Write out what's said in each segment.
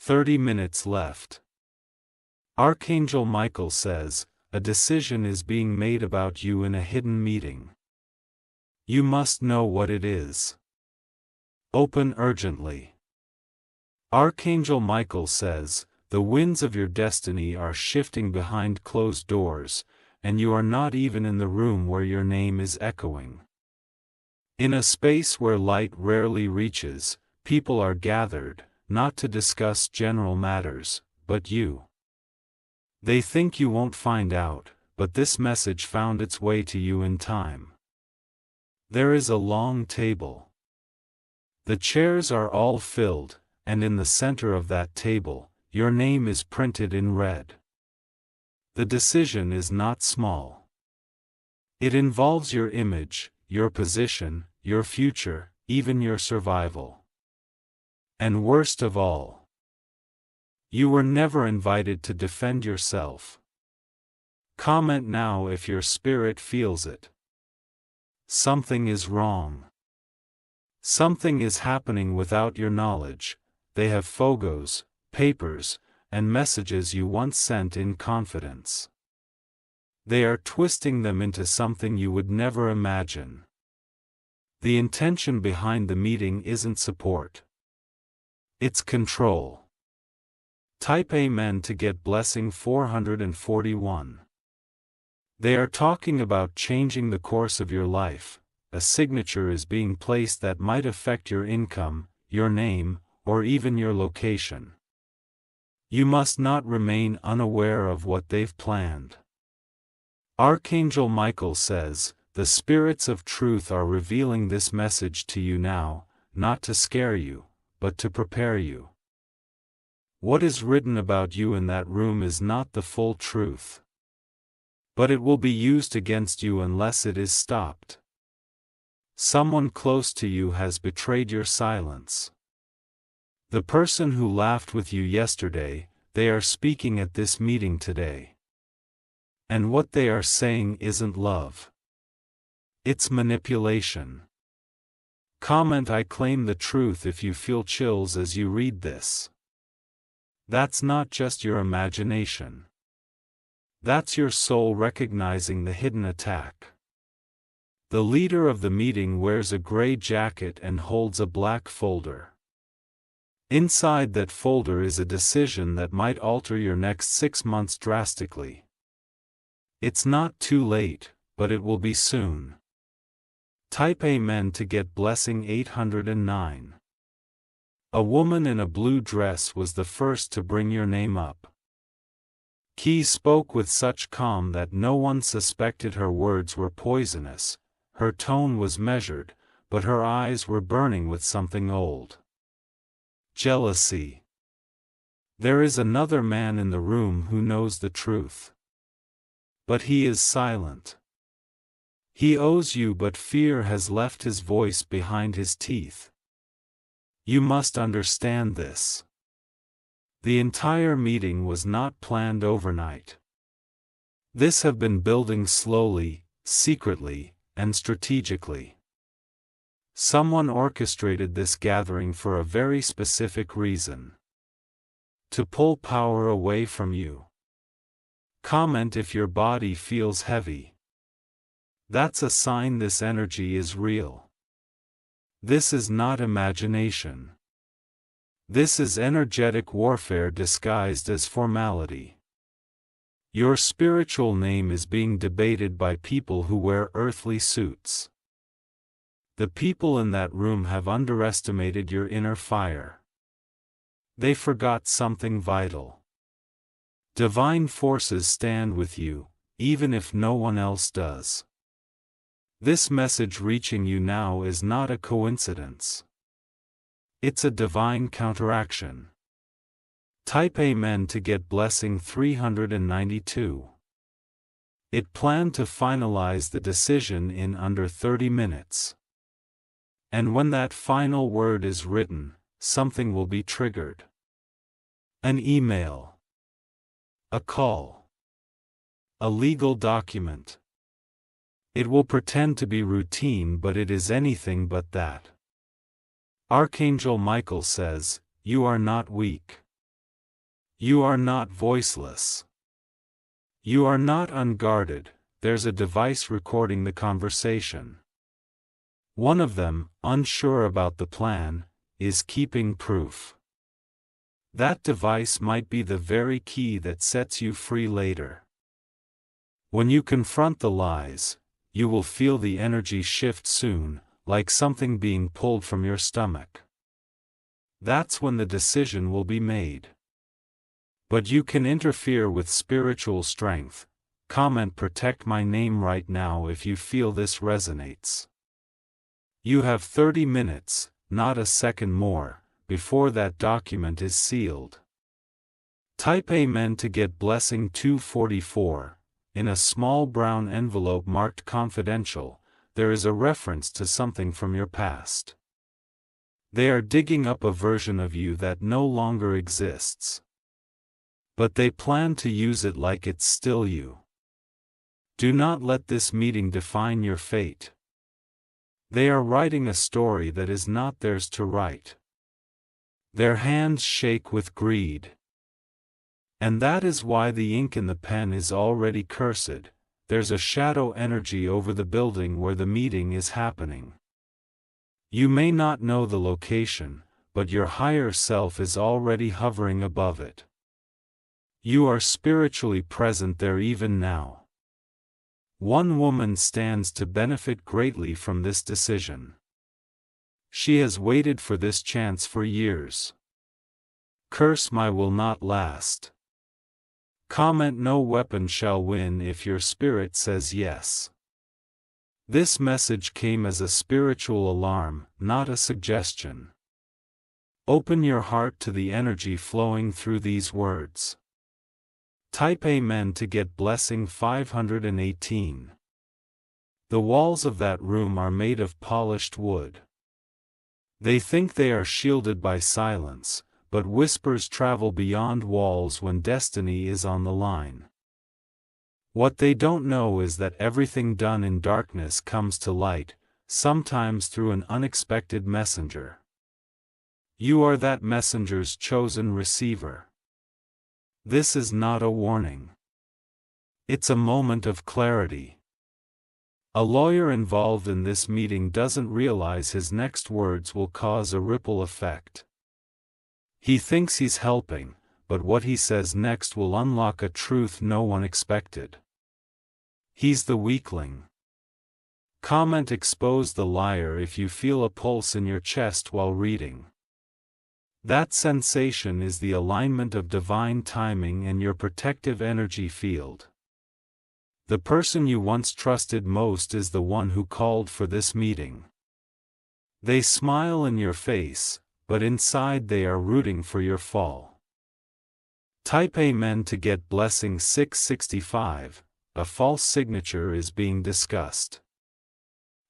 30 minutes left. Archangel Michael says, a decision is being made about you in a hidden meeting. You must know what it is. Open urgently. Archangel Michael says, the winds of your destiny are shifting behind closed doors, and you are not even in the room where your name is echoing. In a space where light rarely reaches, people are gathered, not to discuss general matters, but you. They think you won't find out, but this message found its way to you in time. There is a long table. The chairs are all filled, and in the center of that table, your name is printed in red. The decision is not small. It involves your image, your position, your future, even your survival. And worst of all, you were never invited to defend yourself. Comment now if your spirit feels it. Something is wrong. Something is happening without your knowledge. They have photos, papers, and messages you once sent in confidence. They are twisting them into something you would never imagine. The intention behind the meeting isn't support. It's control. Type Amen to get blessing 441. They are talking about changing the course of your life. A signature is being placed that might affect your income, your name, or even your location. You must not remain unaware of what they've planned. Archangel Michael says, the spirits of truth are revealing this message to you now, not to scare you, but to prepare you. What is written about you in that room is not the full truth. But it will be used against you unless it is stopped. Someone close to you has betrayed your silence. The person who laughed with you yesterday, they are speaking at this meeting today. And what they are saying isn't love. It's manipulation. Comment I claim the truth if you feel chills as you read this. That's not just your imagination. That's your soul recognizing the hidden attack. The leader of the meeting wears a gray jacket and holds a black folder. Inside that folder is a decision that might alter your next 6 months drastically. It's not too late, but it will be soon. Type Amen to get blessing 809. A woman in a blue dress was the first to bring your name up. Key spoke with such calm that no one suspected her words were poisonous. Her tone was measured, but her eyes were burning with something old. Jealousy. There is another man in the room who knows the truth. But he is silent. He owes you, but fear has left his voice behind his teeth. You must understand this. The entire meeting was not planned overnight. This have been building slowly, secretly, and strategically. Someone orchestrated this gathering for a very specific reason. To pull power away from you. Comment if your body feels heavy. That's a sign this energy is real. This is not imagination. This is energetic warfare disguised as formality. Your spiritual name is being debated by people who wear earthly suits. The people in that room have underestimated your inner fire. They forgot something vital. Divine forces stand with you, even if no one else does. This message reaching you now is not a coincidence. It's a divine counteraction. Type Amen to get blessing 392. It planned to finalize the decision in under 30 minutes. And when that final word is written, something will be triggered. An email. A call. A legal document. It will pretend to be routine, but it is anything but that. Archangel Michael says, you are not weak. You are not voiceless. You are not unguarded. There's a device recording the conversation. One of them, unsure about the plan, is keeping proof. That device might be the very key that sets you free later. When you confront the lies, you will feel the energy shift soon, like something being pulled from your stomach. That's when the decision will be made. But you can interfere with spiritual strength. Comment "Protect my name" right now if you feel this resonates. You have 30 minutes, not a second more, before that document is sealed. Type Amen to get blessing 244. In a small brown envelope marked confidential, there is a reference to something from your past. They are digging up a version of you that no longer exists. But they plan to use it like it's still you. Do not let this meeting define your fate. They are writing a story that is not theirs to write. Their hands shake with greed. And that is why the ink in the pen is already cursed. There's a shadow energy over the building where the meeting is happening. You may not know the location, but your higher self is already hovering above it. You are spiritually present there even now. One woman stands to benefit greatly from this decision. She has waited for this chance for years. Curse my will not last. Comment "No weapon shall win" if your spirit says yes. This message came as a spiritual alarm, not a suggestion. Open your heart to the energy flowing through these words. Type Amen to get blessing 518. The walls of that room are made of polished wood. They think they are shielded by silence, but whispers travel beyond walls when destiny is on the line. What they don't know is that everything done in darkness comes to light, sometimes through an unexpected messenger. You are that messenger's chosen receiver. This is not a warning. It's a moment of clarity. A lawyer involved in this meeting doesn't realize his next words will cause a ripple effect. He thinks he's helping, but what he says next will unlock a truth no one expected. He's the weakling. Comment "Expose the liar" if you feel a pulse in your chest while reading. That sensation is the alignment of divine timing and your protective energy field. The person you once trusted most is the one who called for this meeting. They smile in your face, but inside they are rooting for your fall. Type Amen to get blessing 665. A false signature is being discussed.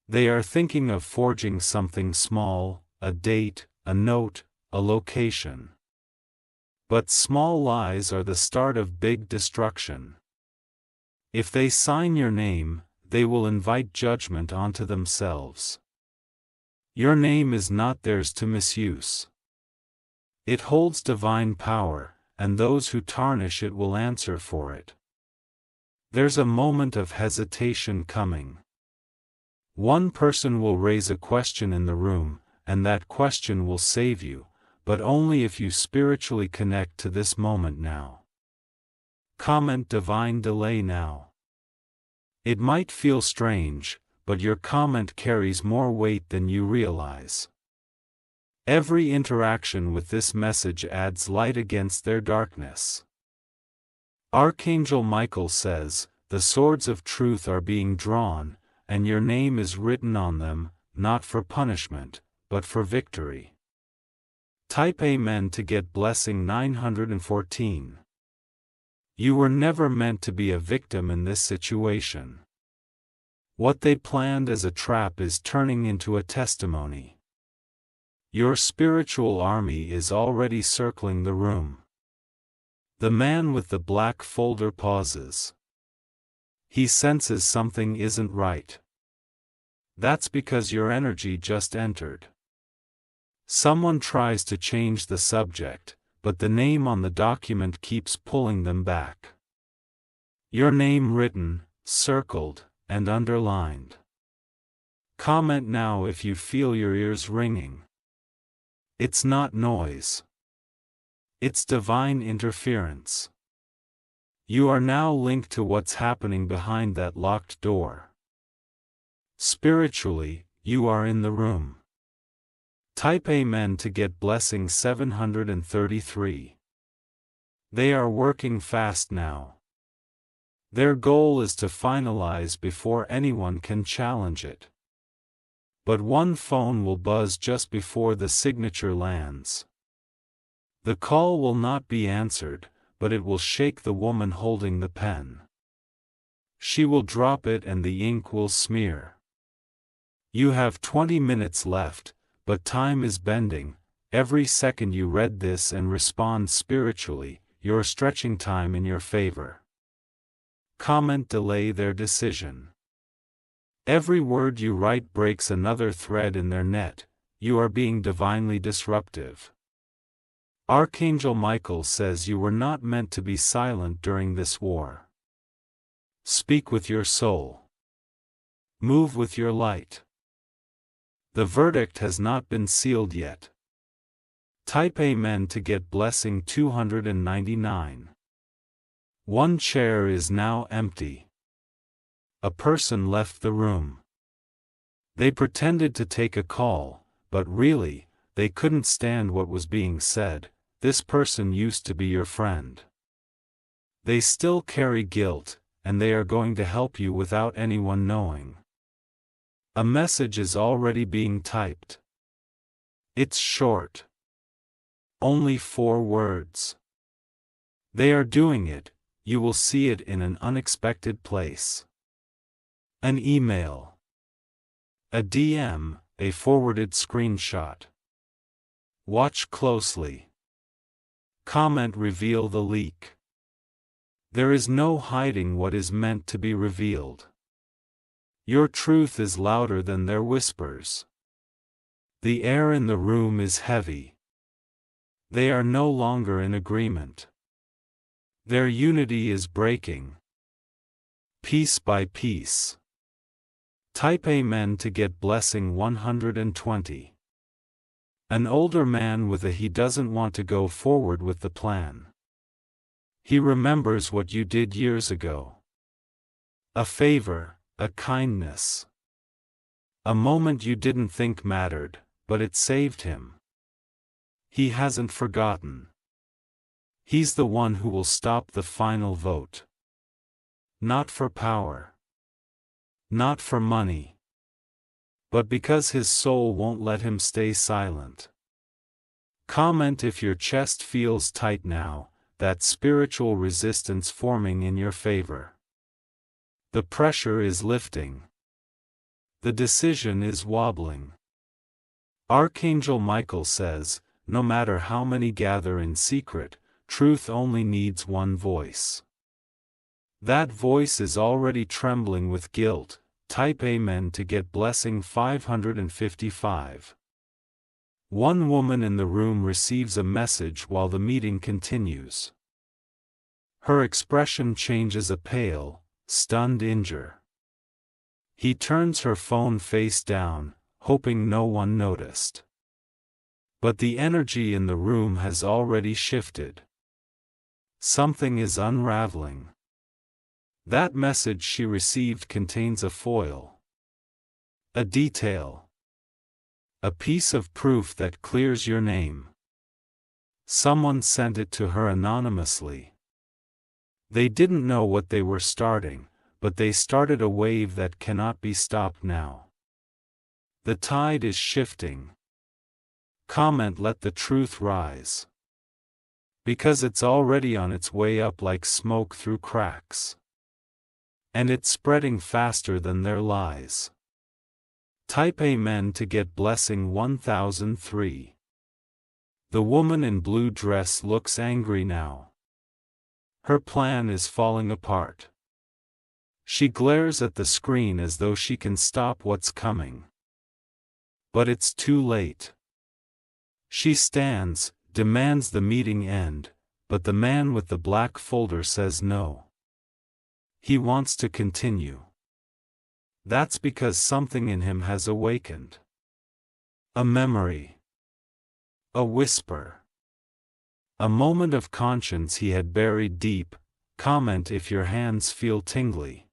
They are thinking of forging something small, a date, a note, a location. But small lies are the start of big destruction. If they sign your name, they will invite judgment onto themselves. Your name is not theirs to misuse. It holds divine power, and those who tarnish it will answer for it. There's a moment of hesitation coming. One person will raise a question in the room, and that question will save you, but only if you spiritually connect to this moment now. Comment "Divine delay" now. It might feel strange, but your comment carries more weight than you realize. Every interaction with this message adds light against their darkness. Archangel Michael says, "The swords of truth are being drawn, and your name is written on them, not for punishment, but for victory." Type Amen to get blessing 914. You were never meant to be a victim in this situation. What they planned as a trap is turning into a testimony. Your spiritual army is already circling the room. The man with the black folder pauses. He senses something isn't right. That's because your energy just entered. Someone tries to change the subject, but the name on the document keeps pulling them back. Your name written, circled, and underlined. Comment now if you feel your ears ringing. It's not noise. It's divine interference. You are now linked to what's happening behind that locked door. Spiritually, you are in the room. Type Amen to get blessing 733. They are working fast now. Their goal is to finalize before anyone can challenge it. But one phone will buzz just before the signature lands. The call will not be answered, but it will shake the woman holding the pen. She will drop it and the ink will smear. You have 20 minutes left, but time is bending. Every second you read this and respond spiritually, you're stretching time in your favor. Comment delay their decision. Every word you write breaks another thread in their net. You are being divinely disruptive. Archangel Michael says you were not meant to be silent during this war. Speak with your soul. Move with your light. The verdict has not been sealed yet. Type Amen to get blessing 299. One chair is now empty. A person left the room. They pretended to take a call, but really, they couldn't stand what was being said. This person used to be your friend. They still carry guilt, and they are going to help you without anyone knowing. A message is already being typed. It's short. Only 4 words. They are doing it, you will see it in an unexpected place. An email. A DM, a forwarded screenshot. Watch closely. Comment reveal the leak. There is no hiding what is meant to be revealed. Your truth is louder than their whispers. The air in the room is heavy. They are no longer in agreement. Their unity is breaking. Piece by piece. Type Amen to get blessing 120. An older man with a he doesn't want to go forward with the plan. He remembers what you did years ago. A favor, a kindness. A moment you didn't think mattered, but it saved him. He hasn't forgotten. He's the one who will stop the final vote. Not for power. Not for money. But because his soul won't let him stay silent. Comment if your chest feels tight now, that spiritual resistance forming in your favor. The pressure is lifting. The decision is wobbling. Archangel Michael says, no matter how many gather in secret, truth only needs one voice. That voice is already trembling with guilt. Type Amen to get blessing 555. One woman in the room receives a message while the meeting continues. Her expression changes a pale, stunned injure. He turns her phone face down, hoping no one noticed. But the energy in the room has already shifted. Something is unraveling. That message she received contains a foil. A detail. A piece of proof that clears your name. Someone sent it to her anonymously. They didn't know what they were starting, but they started a wave that cannot be stopped now. The tide is shifting. Comment let the truth rise. Because it's already on its way up like smoke through cracks. And it's spreading faster than their lies. Type Amen to get blessing 1003. The woman in blue dress looks angry now. Her plan is falling apart. She glares at the screen as though she can stop what's coming. But it's too late. She stands, demands the meeting end, but the man with the black folder says no. He wants to continue. That's because something in him has awakened. A memory. A whisper. A moment of conscience he had buried deep. Comment if your hands feel tingly.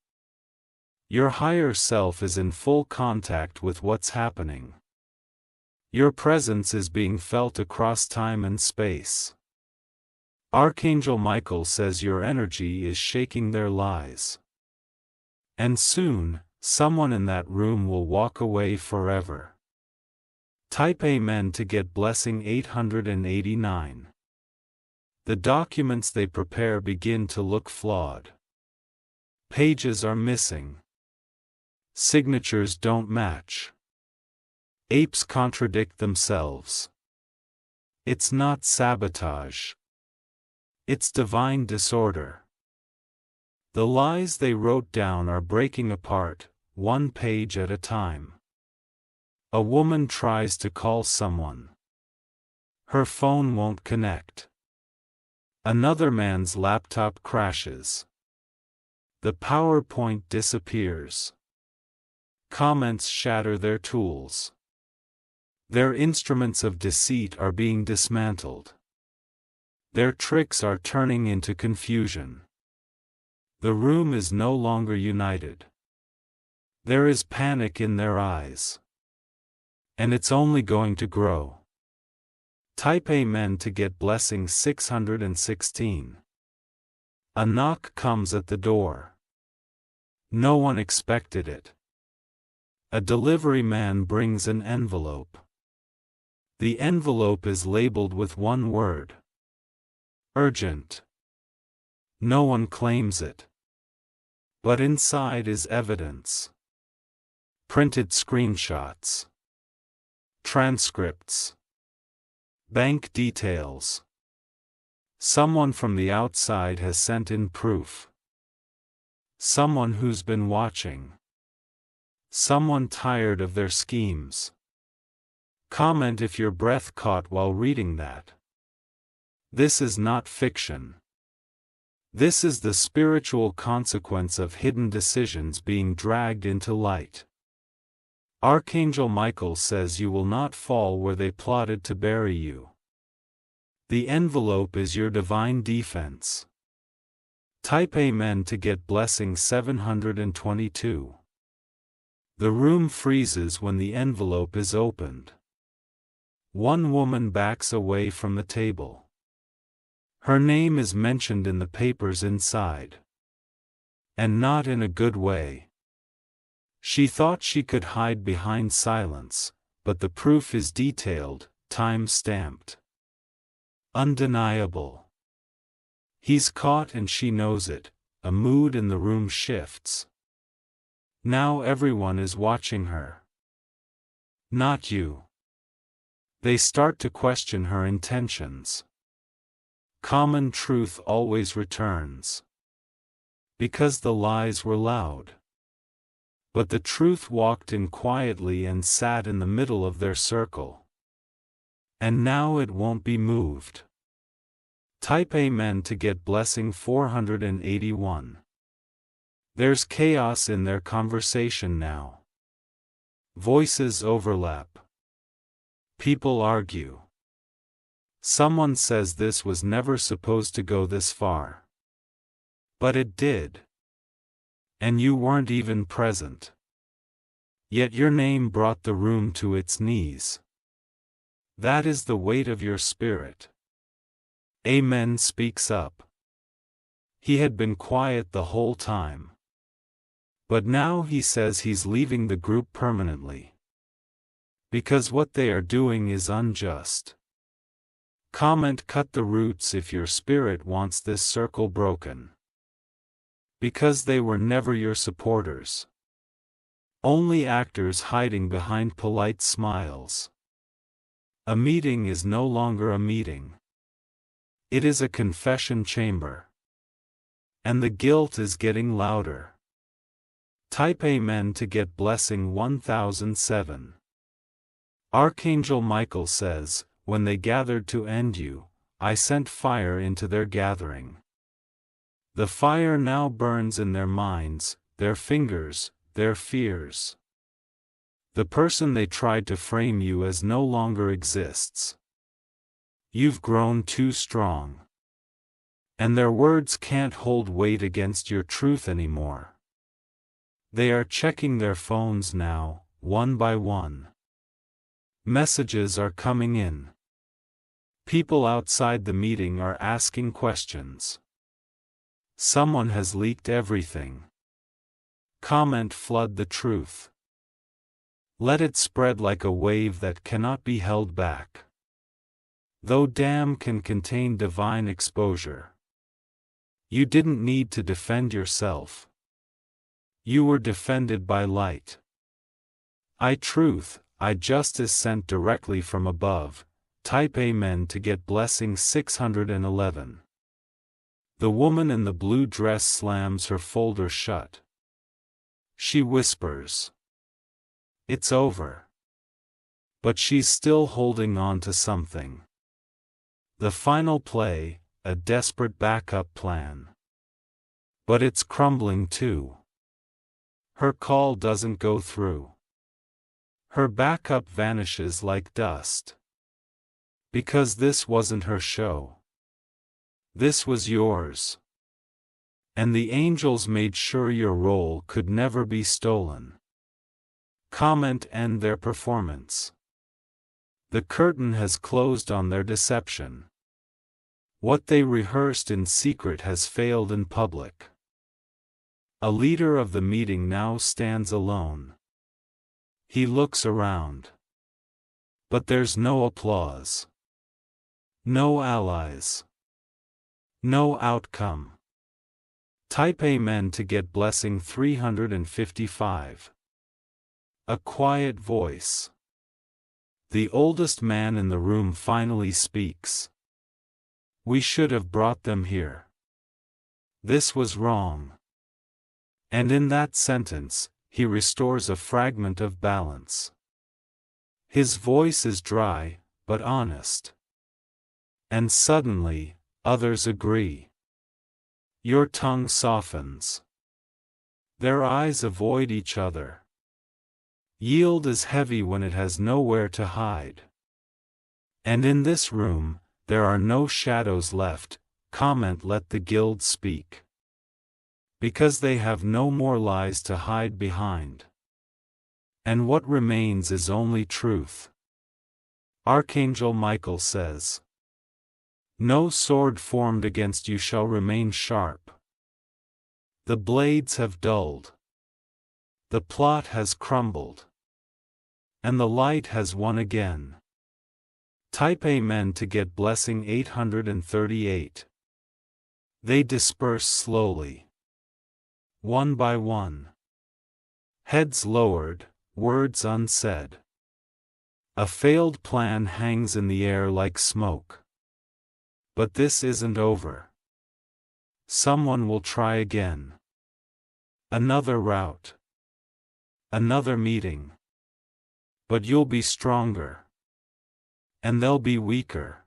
Your higher self is in full contact with what's happening. Your presence is being felt across time and space. Archangel Michael says your energy is shaking their lies. And soon, someone in that room will walk away forever. Type Amen to get blessing 889. The documents they prepare begin to look flawed. Pages are missing. Signatures don't match. Apes contradict themselves. It's not sabotage. It's divine disorder. The lies they wrote down are breaking apart, one page at a time. A woman tries to call someone. Her phone won't connect. Another man's laptop crashes. The PowerPoint disappears. Comments shatter their tools. Their instruments of deceit are being dismantled. Their tricks are turning into confusion. The room is no longer united. There is panic in their eyes. And it's only going to grow. Type Amen to get blessing 616. A knock comes at the door. No one expected it. A delivery man brings an envelope. The envelope is labeled with one word. Urgent. No one claims it. But inside is evidence. Printed screenshots. Transcripts. Bank details. Someone from the outside has sent in proof. Someone who's been watching. Someone tired of their schemes. Comment if your breath caught while reading that. This is not fiction. This is the spiritual consequence of hidden decisions being dragged into light. Archangel Michael says you will not fall where they plotted to bury you. The envelope is your divine defense. Type Amen to get blessing 722. The room freezes when the envelope is opened. One woman backs away from the table. Her name is mentioned in the papers inside. And not in a good way. She thought she could hide behind silence, but the proof is detailed, time-stamped. Undeniable. He's caught and she knows it. A mood in the room shifts. Now everyone is watching her. Not you. They start to question her intentions. Common truth always returns. Because the lies were loud. But the truth walked in quietly and sat in the middle of their circle. And now it won't be moved. Type Amen to get blessing 481. There's chaos in their conversation now. Voices overlap. People argue. Someone says this was never supposed to go this far. But it did. And you weren't even present. Yet your name brought the room to its knees. That is the weight of your spirit. Amen speaks up. He had been quiet the whole time. But now he says he's leaving the group permanently. Because what they are doing is unjust. Comment cut the roots if your spirit wants this circle broken. Because they were never your supporters. Only actors hiding behind polite smiles. A meeting is no longer a meeting. It is a confession chamber. And the guilt is getting louder. Type Amen to get blessing 1007. Archangel Michael says, when they gathered to end you, I sent fire into their gathering. The fire now burns in their minds, their fingers, their fears. The person they tried to frame you as no longer exists. You've grown too strong. And their words can't hold weight against your truth anymore. They are checking their phones now, one by one. Messages are coming in. People outside the meeting are asking questions. Someone has leaked everything. Comment, flood the truth. Let it spread like a wave that cannot be held back. Though dam can contain divine exposure. You didn't need to defend yourself. You were defended by light. I truth, I justice sent directly from above. Type Amen to get blessing 611. The woman in the blue dress slams her folder shut. She whispers. It's over. But she's still holding on to something. The final play, a desperate backup plan. But it's crumbling too. Her call doesn't go through. Her backup vanishes like dust. Because this wasn't her show. This was yours. And the angels made sure your role could never be stolen. Comment, end their performance. The curtain has closed on their deception. What they rehearsed in secret has failed in public. A leader of the meeting now stands alone. He looks around. But there's no applause. No allies. No outcome. Type Amen to get blessing 355. A quiet voice. The oldest man in the room finally speaks. We should have brought them here. This was wrong. And in that sentence, he restores a fragment of balance. His voice is dry, but honest. And suddenly, others agree. Your tongue softens. Their eyes avoid each other. Yield is heavy when it has nowhere to hide. And in this room, there are no shadows left. Comment, let the guild speak. Because they have no more lies to hide behind. And what remains is only truth. Archangel Michael says, no sword formed against you shall remain sharp. The blades have dulled. The plot has crumbled. And the light has won again. Type Amen to get blessing 838. They disperse slowly. One by one. Heads lowered, words unsaid. A failed plan hangs in the air like smoke. But this isn't over. Someone will try again. Another route. Another meeting. But you'll be stronger. And they'll be weaker.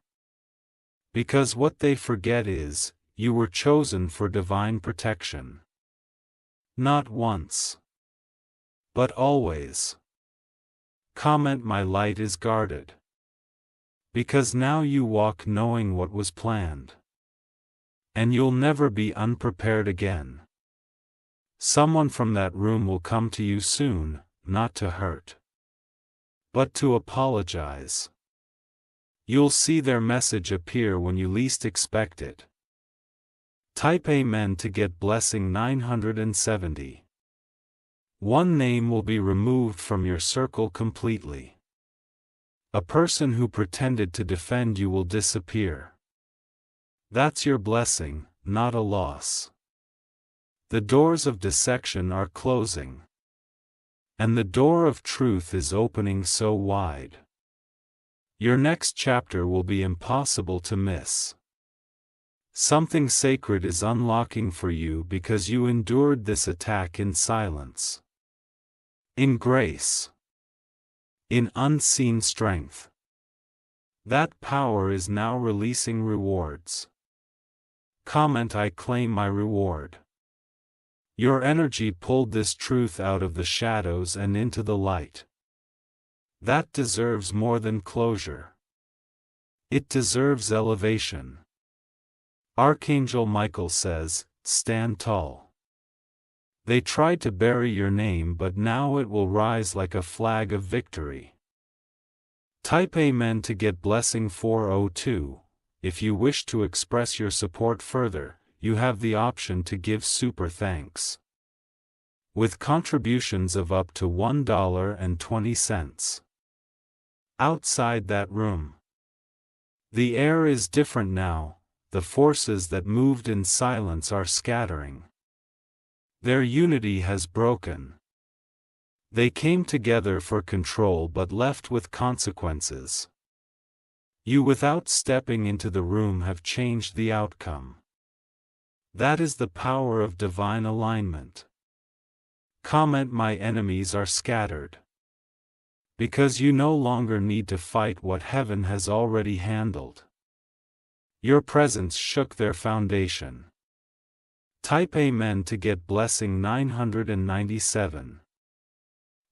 Because what they forget is, you were chosen for divine protection. Not once. But always. Comment, my light is guarded. Because now you walk knowing what was planned. And you'll never be unprepared again. Someone from that room will come to you soon, not to hurt. But to apologize. You'll see their message appear when you least expect it. Type Amen to get blessing 970. One name will be removed from your circle completely. A person who pretended to defend you will disappear. That's your blessing, not a loss. The doors of dissection are closing. And the door of truth is opening so wide. Your next chapter will be impossible to miss. Something sacred is unlocking for you because you endured this attack in silence. In grace. In unseen strength. That power is now releasing rewards. Comment: I claim my reward. Your energy pulled this truth out of the shadows and into the light. That deserves more than closure. It deserves elevation. Archangel Michael says, stand tall. They tried to bury your name, but now it will rise like a flag of victory. Type Amen to get blessing 402. If you wish to express your support further, you have the option to give super thanks, with contributions of up to $1.20. Outside that room, the air is different now. The forces that moved in silence are scattering. Their unity has broken. They came together for control but left with consequences. You, without stepping into the room, have changed the outcome. That is the power of divine alignment. Comment: my enemies are scattered. Because you no longer need to fight what heaven has already handled. Your presence shook their foundation. Type Amen to get blessing 997.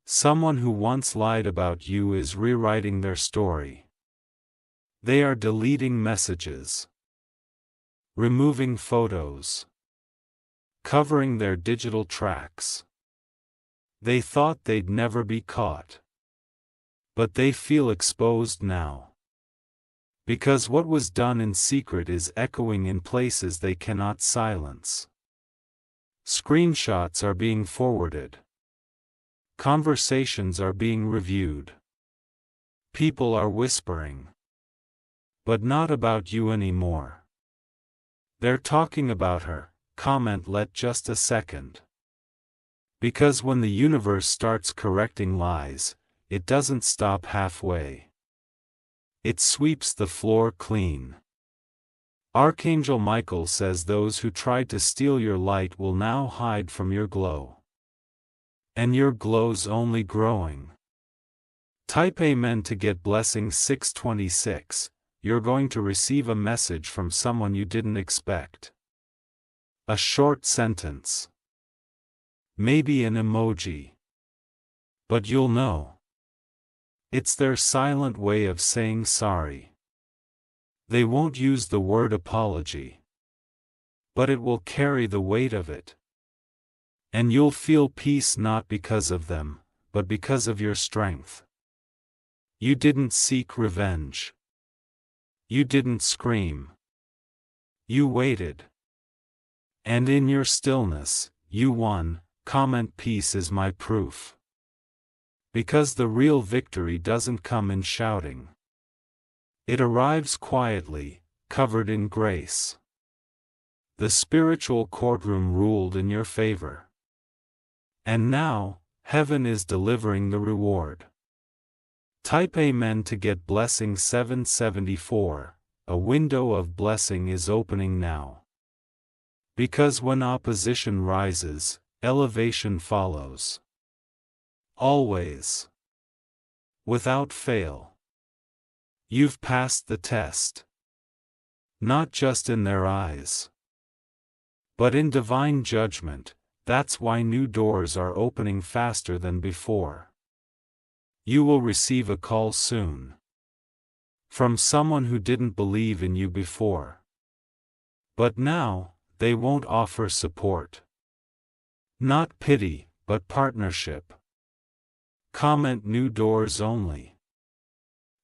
Someone who once lied about you is rewriting their story. They are deleting messages, removing photos, covering their digital tracks. They thought they'd never be caught. But they feel exposed now. Because what was done in secret is echoing in places they cannot silence. Screenshots are being forwarded. Conversations are being reviewed. People are whispering. But not about you anymore. They're talking about her. Comment: let just a second. Because when the universe starts correcting lies, it doesn't stop halfway. It sweeps the floor clean. Archangel Michael says those who tried to steal your light will now hide from your glow. And your glow's only growing. Type Amen to get blessing 626. You're going to receive a message from someone you didn't expect. A short sentence. Maybe an emoji. But you'll know. It's their silent way of saying sorry. They won't use the word apology. But it will carry the weight of it. And you'll feel peace not because of them, but because of your strength. You didn't seek revenge. You didn't scream. You waited. And in your stillness, you won. Comment: peace is my proof. Because the real victory doesn't come in shouting. It arrives quietly, covered in grace. The spiritual courtroom ruled in your favor. And now, heaven is delivering the reward. Type Amen to get blessing 774. A window of blessing is opening now. Because when opposition rises, elevation follows. Always. Without fail. You've passed the test. Not just in their eyes, but in divine judgment. That's why new doors are opening faster than before. You will receive a call soon. From someone who didn't believe in you before. But now, they won't offer support. Not pity, but partnership. Comment: new doors only.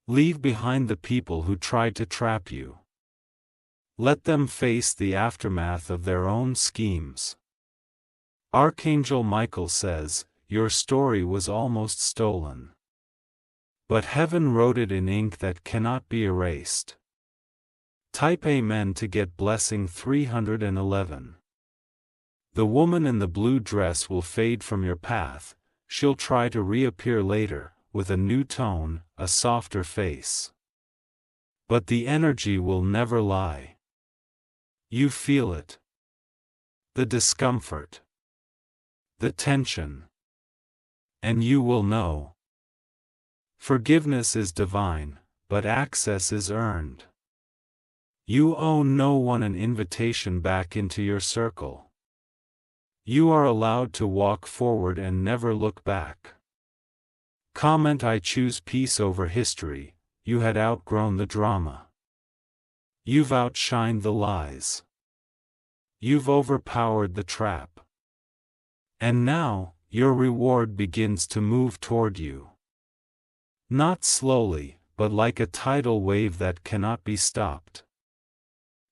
Leave behind the people who tried to trap you. Let them face the aftermath of their own schemes. Archangel Michael says, your story was almost stolen. But heaven wrote it in ink that cannot be erased. Type Amen to get blessing 311. The woman in the blue dress will fade from your path. She'll try to reappear later, with a new tone, a softer face. But the energy will never lie. You feel it. The discomfort. The tension. And you will know. Forgiveness is divine, but access is earned. You owe no one an invitation back into your circle. You are allowed to walk forward and never look back. Comment: I choose peace over history. You had outgrown the drama. You've outshined the lies. You've overpowered the trap. And now, your reward begins to move toward you. Not slowly, but like a tidal wave that cannot be stopped.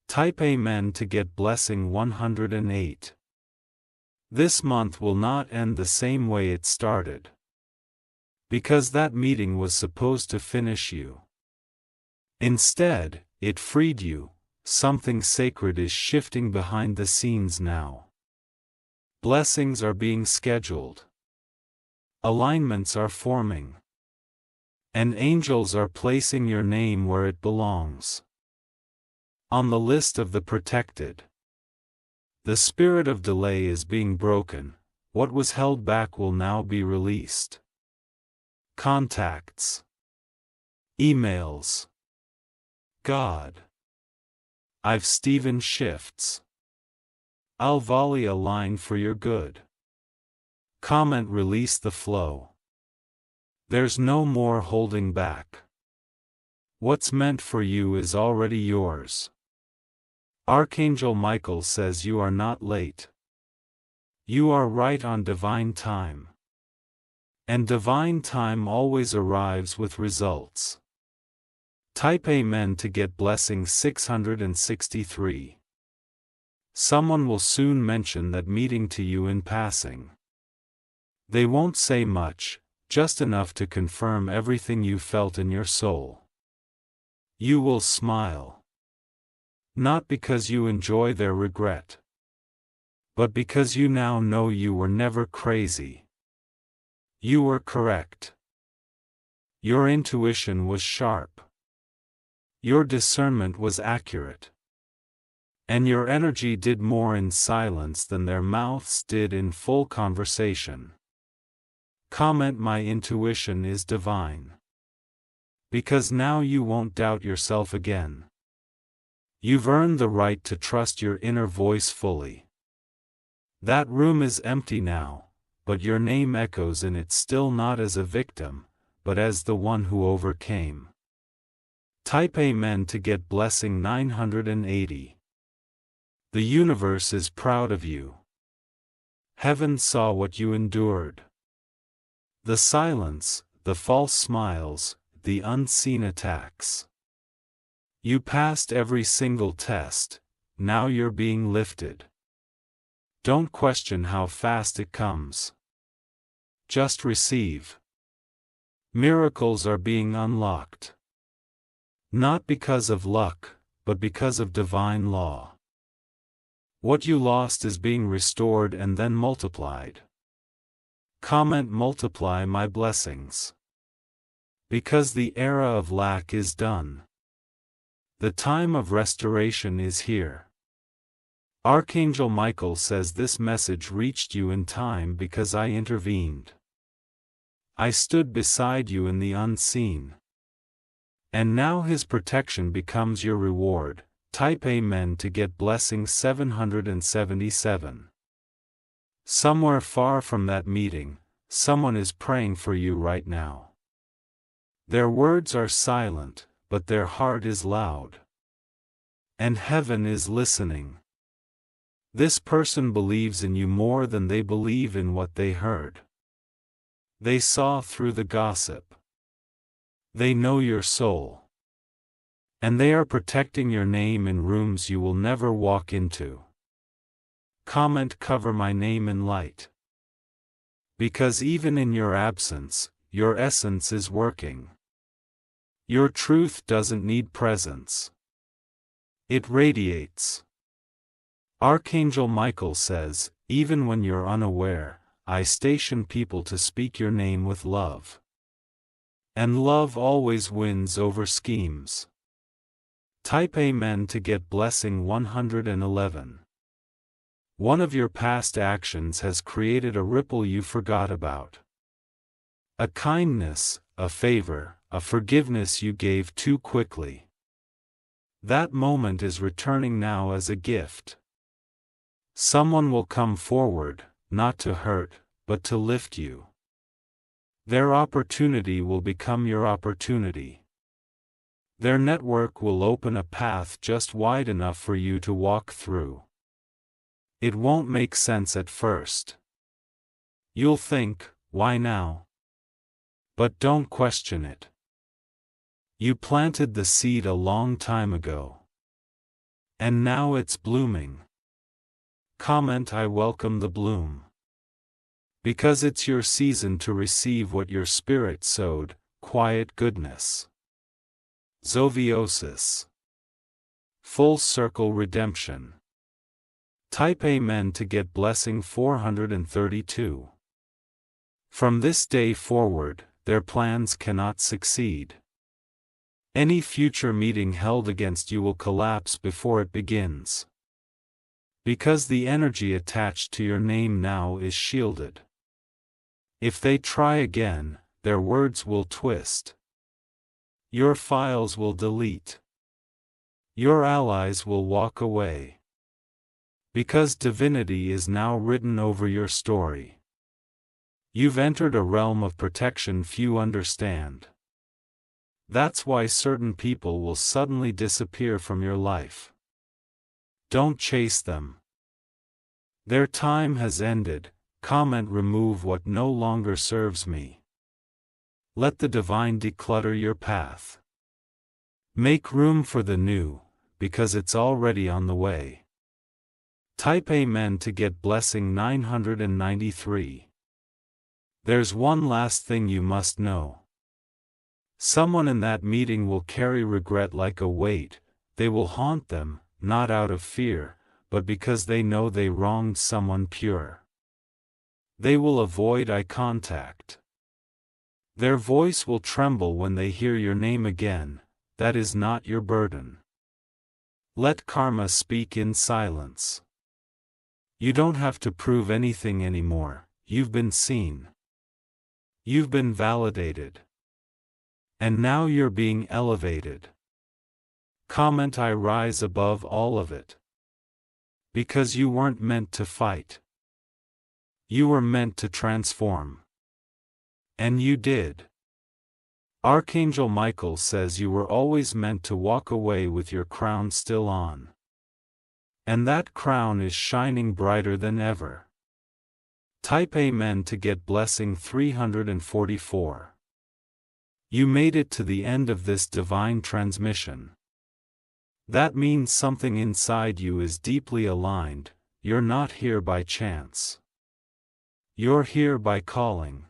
Type Amen to get blessing 108. This month will not end the same way it started. Because that meeting was supposed to finish you. Instead, it freed you. Something sacred is shifting behind the scenes now. Blessings are being scheduled. Alignments are forming. And angels are placing your name where it belongs. On the list of the protected. The spirit of delay is being broken. What was held back will now be released. Contacts. Emails. God. I've Stephen shifts. I'll volley a line for your good. Comment: release the flow. There's no more holding back. What's meant for you is already yours. Archangel Michael says you are not late. You are right on divine time. And divine time always arrives with results. Type Amen to get blessing 663. Someone will soon mention that meeting to you in passing. They won't say much, just enough to confirm everything you felt in your soul. You will smile. Not because you enjoy their regret, but because you now know you were never crazy. You were correct. Your intuition was sharp. Your discernment was accurate. And your energy did more in silence than their mouths did in full conversation. Comment: my intuition is divine. Because now you won't doubt yourself again. You've earned the right to trust your inner voice fully. That room is empty now, but your name echoes in it, still not as a victim, but as the one who overcame. Type Amen to get blessing 980. The universe is proud of you. Heaven saw what you endured. The silence, the false smiles, the unseen attacks. You passed every single test, now you're being lifted. Don't question how fast it comes. Just receive. Miracles are being unlocked. Not because of luck, but because of divine law. What you lost is being restored and then multiplied. Comment: multiply my blessings. Because the era of lack is done. The time of restoration is here. Archangel Michael says this message reached you in time because I intervened. I stood beside you in the unseen. And now his protection becomes your reward. Type Amen to get blessing 777. Somewhere far from that meeting, someone is praying for you right now. Their words are silent, but their heart is loud. And heaven is listening. This person believes in you more than they believe in what they heard. They saw through the gossip. They know your soul. And they are protecting your name in rooms you will never walk into. Comment: cover my name in light. Because even in your absence, your essence is working. Your truth doesn't need presence. It radiates. Archangel Michael says, even when you're unaware, I station people to speak your name with love. And love always wins over schemes. Type Amen to get blessing 111. One of your past actions has created a ripple you forgot about. A kindness, a favor, a forgiveness you gave too quickly. That moment is returning now as a gift. Someone will come forward, not to hurt, but to lift you. Their opportunity will become your opportunity. Their network will open a path just wide enough for you to walk through. It won't make sense at first. You'll think, why now? But don't question it. You planted the seed a long time ago. And now it's blooming. Comment: I welcome the bloom. Because it's your season to receive what your spirit sowed, quiet goodness. Zoviosis. Full circle redemption. Type Amen to get blessing 432. From this day forward, their plans cannot succeed. Any future meeting held against you will collapse before it begins. Because the energy attached to your name now is shielded. If they try again, their words will twist. Your files will delete. Your allies will walk away. Because divinity is now written over your story. You've entered a realm of protection few understand. That's why certain people will suddenly disappear from your life. Don't chase them. Their time has ended. Comment: remove what no longer serves me. Let the divine declutter your path. Make room for the new, because it's already on the way. Type Amen to get blessing 993. There's one last thing you must know. Someone in that meeting will carry regret like a weight. They will haunt them, not out of fear, but because they know they wronged someone pure. They will avoid eye contact. Their voice will tremble when they hear your name again. That is not your burden. Let karma speak in silence. You don't have to prove anything anymore. You've been seen. You've been validated. And now you're being elevated. Comment: I rise above all of it. Because you weren't meant to fight. You were meant to transform. And you did. Archangel Michael says you were always meant to walk away with your crown still on. And that crown is shining brighter than ever. Type Amen to get blessing 344. You made it to the end of this divine transmission. That means something inside you is deeply aligned. You're not here by chance. You're here by calling.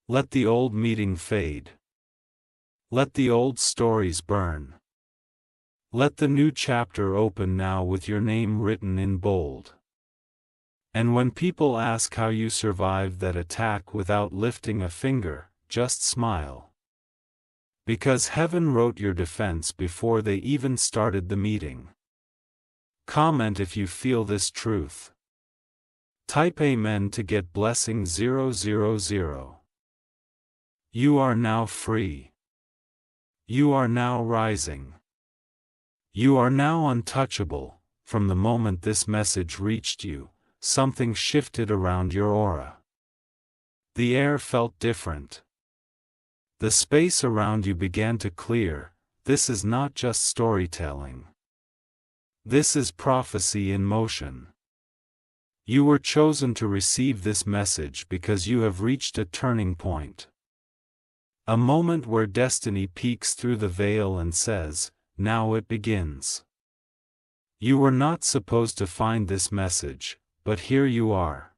Let the old meeting fade. Let the old stories burn. Let the new chapter open now with your name written in bold. And when people ask how you survived that attack without lifting a finger, just smile. Because heaven wrote your defense before they even started the meeting. Comment if you feel this truth. Type Amen to get blessing 000. You are now free. You are now rising. You are now untouchable. From the moment this message reached you, something shifted around your aura. The air felt different. The space around you began to clear. This is not just storytelling. This is prophecy in motion. You were chosen to receive this message because you have reached a turning point. A moment where destiny peeks through the veil and says, now it begins. You were not supposed to find this message, but here you are.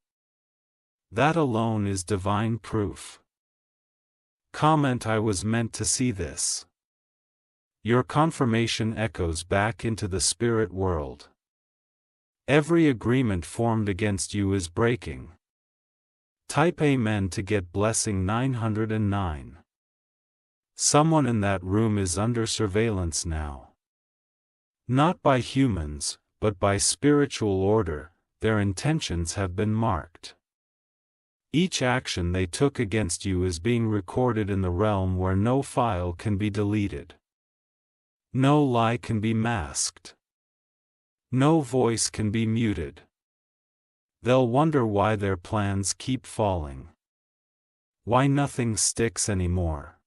That alone is divine proof. Comment: I was meant to see this. Your confirmation echoes back into the spirit world. Every agreement formed against you is breaking. Type Amen to get blessing 909. Someone in that room is under surveillance now. Not by humans, but by spiritual order. Their intentions have been marked. Each action they took against you is being recorded in the realm where no file can be deleted. No lie can be masked. No voice can be muted. They'll wonder why their plans keep falling. Why nothing sticks anymore.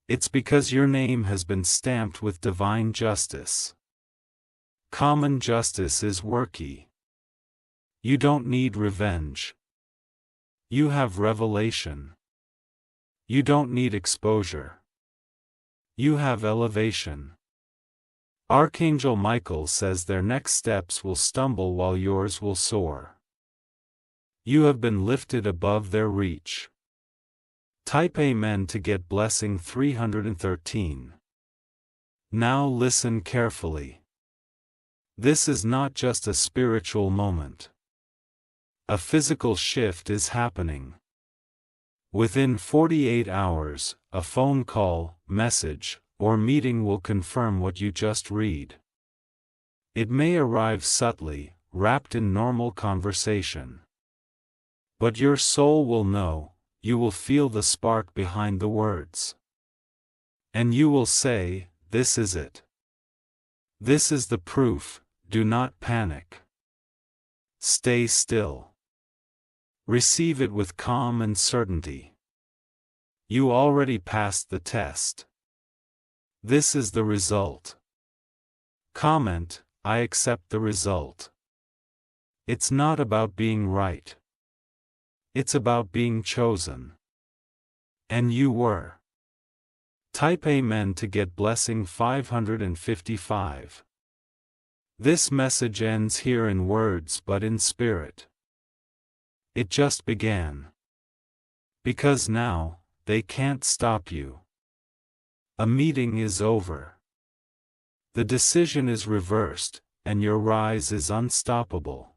It's because your name has been stamped with divine justice. Common justice is worky. You don't need revenge. You have revelation. You don't need exposure. You have elevation. Archangel Michael says their next steps will stumble while yours will soar. You have been lifted above their reach. Type Amen to get blessing 313. Now listen carefully. This is not just a spiritual moment. A physical shift is happening. Within 48 hours, a phone call, message, or meeting will confirm what you just read. It may arrive subtly, wrapped in normal conversation. But your soul will know, you will feel the spark behind the words. And you will say, "This is it. This is the proof." Do not panic. Stay still. Receive it with calm and certainty. You already passed the test. This is the result. Comment, "I accept the result." It's not about being right. It's about being chosen. And you were. Type Amen to get blessing 555. This message ends here in words but in spirit. It just began. Because now, they can't stop you. A meeting is over. The decision is reversed, and your rise is unstoppable.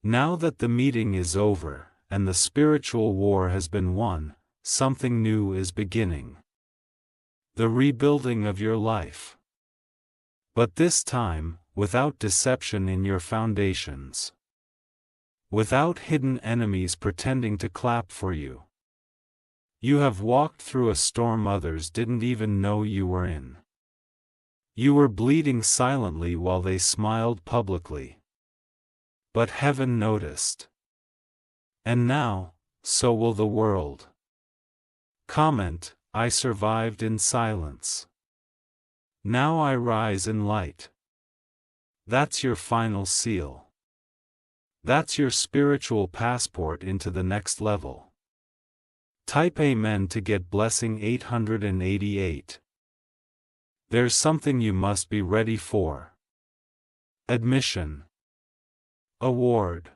Now that the meeting is over, and the spiritual war has been won, something new is beginning. The rebuilding of your life. But this time, without deception in your foundations. Without hidden enemies pretending to clap for you. You have walked through a storm others didn't even know you were in. You were bleeding silently while they smiled publicly. But heaven noticed. And now, so will the world. Comment, "I survived in silence. Now I rise in light." That's your final seal. That's your spiritual passport into the next level. Type Amen to get blessing 888. There's something you must be ready for. Admission. Award.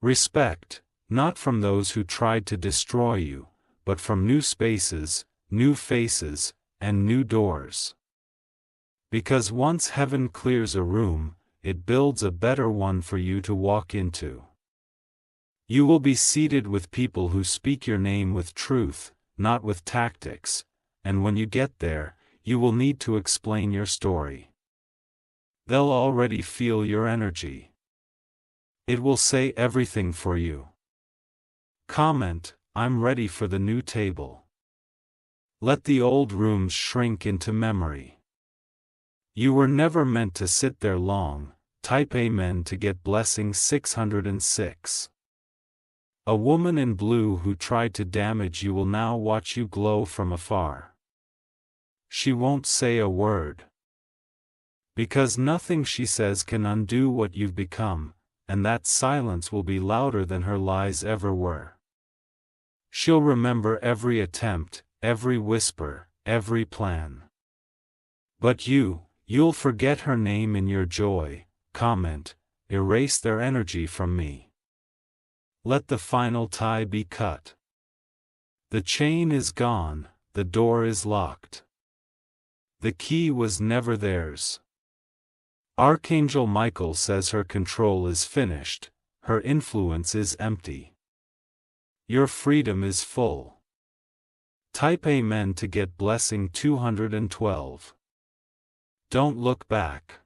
Respect, not from those who tried to destroy you, but from new spaces, new faces, and new doors. Because once heaven clears a room, it builds a better one for you to walk into. You will be seated with people who speak your name with truth, not with tactics, and when you get there, you will need to explain your story. They'll already feel your energy. It will say everything for you. Comment, "I'm ready for the new table." Let the old rooms shrink into memory. You were never meant to sit there long. Type Amen to get blessing 606. A woman in blue who tried to damage you will now watch you glow from afar. She won't say a word. Because nothing she says can undo what you've become, and that silence will be louder than her lies ever were. She'll remember every attempt, every whisper, every plan. But you'll forget her name in your joy. Comment, "Erase their energy from me." Let the final tie be cut. The chain is gone, the door is locked. The key was never theirs. Archangel Michael says her control is finished, her influence is empty. Your freedom is full. Type Amen to get blessing 212. Don't look back.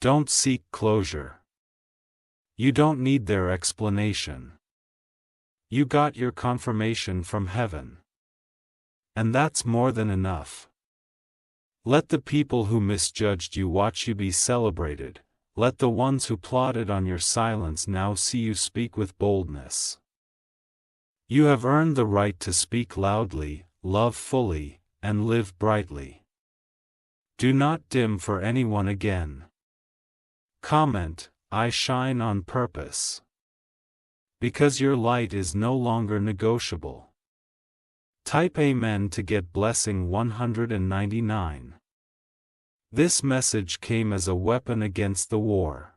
Don't seek closure. You don't need their explanation. You got your confirmation from heaven. And that's more than enough. Let the people who misjudged you watch you be celebrated. Let the ones who plotted on your silence now see you speak with boldness. You have earned the right to speak loudly, love fully, and live brightly. Do not dim for anyone again. Comment, I shine on purpose. Because your light is no longer negotiable. Type Amen to get blessing 199. This message came as a weapon against the war.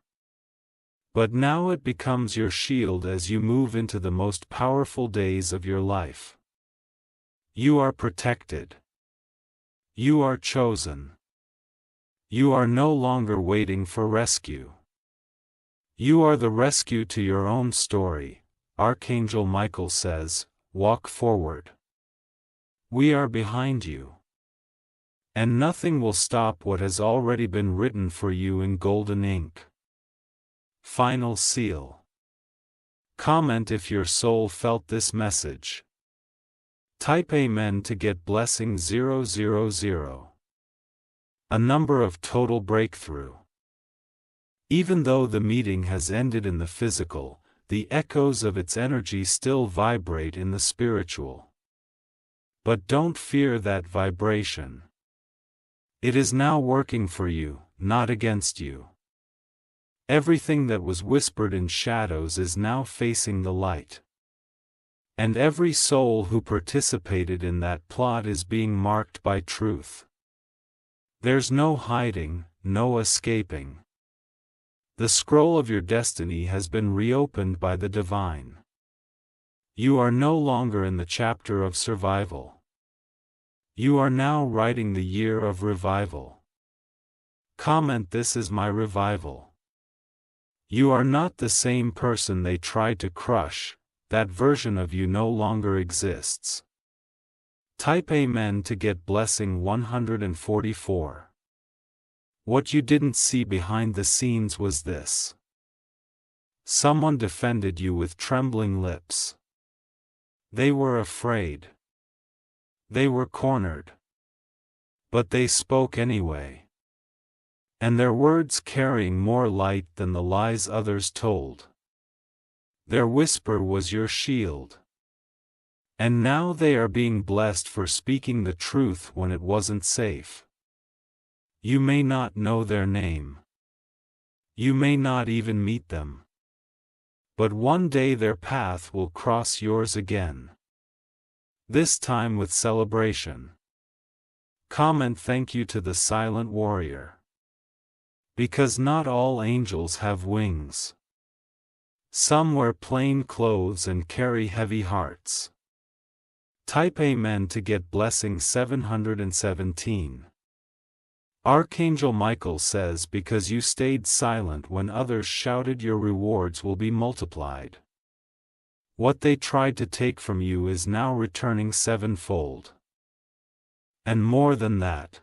But now it becomes your shield as you move into the most powerful days of your life. You are protected. You are chosen. You are no longer waiting for rescue. You are the rescue to your own story. Archangel Michael says, walk forward. We are behind you. And nothing will stop what has already been written for you in golden ink. Final seal. Comment if your soul felt this message. Type Amen to get blessing 000. A number of total breakthrough. Even though the meeting has ended in the physical, the echoes of its energy still vibrate in the spiritual. But don't fear that vibration. It is now working for you, not against you. Everything that was whispered in shadows is now facing the light. And every soul who participated in that plot is being marked by truth. There's no hiding, no escaping. The scroll of your destiny has been reopened by the divine. You are no longer in the chapter of survival. You are now writing the year of revival. Comment, this is my revival. You are not the same person they tried to crush, that version of you no longer exists. Type Amen to get blessing 144. What you didn't see behind the scenes was this. Someone defended you with trembling lips. They were afraid. They were cornered. But they spoke anyway. And their words carrying more light than the lies others told. Their whisper was your shield. And now they are being blessed for speaking the truth when it wasn't safe. You may not know their name. You may not even meet them. But one day their path will cross yours again. This time with celebration. Comment, thank you to the silent warrior. Because not all angels have wings. Some wear plain clothes and carry heavy hearts. Type Amen to get blessing 717. Archangel Michael says, because you stayed silent when others shouted, your rewards will be multiplied. What they tried to take from you is now returning sevenfold. And more than that.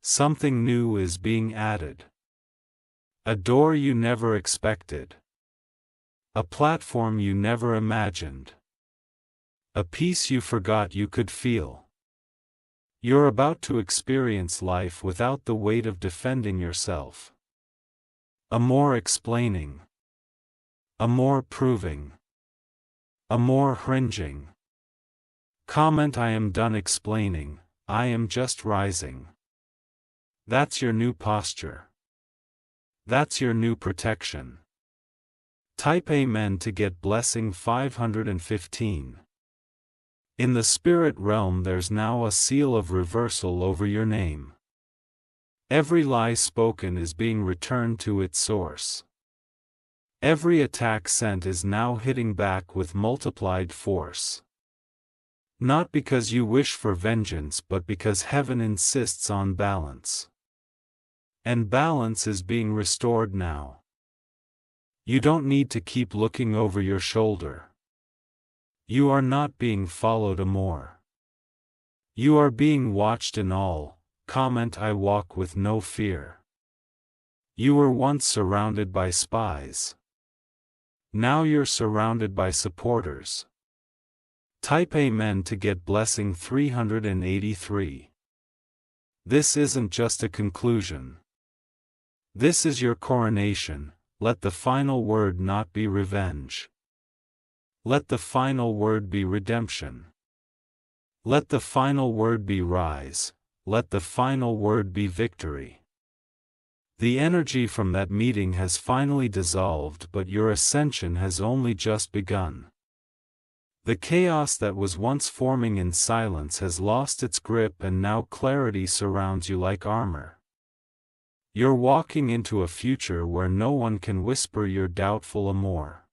Something new is being added. A door you never expected. A platform you never imagined. A peace you forgot you could feel. You're about to experience life without the weight of defending yourself. A more explaining. A more proving. A more cringing. Comment, I am done explaining, I am just rising. That's your new posture. That's your new protection. Type Amen to get blessing 515. In the spirit realm there's now a seal of reversal over your name. Every lie spoken is being returned to its source. Every attack sent is now hitting back with multiplied force. Not because you wish for vengeance, but because heaven insists on balance. And balance is being restored now. You don't need to keep looking over your shoulder. You are not being followed anymore. You are being watched in all. Comment, I walk with no fear. You were once surrounded by spies. Now you're surrounded by supporters. Type Amen to get blessing 383. This isn't just a conclusion. This is your coronation. Let the final word not be revenge. Let the final word be redemption. Let the final word be rise. Let the final word be victory. The energy from that meeting has finally dissolved, but your ascension has only just begun. The chaos that was once forming in silence has lost its grip, and now clarity surrounds you like armor. You're walking into a future where no one can whisper your doubtful amour.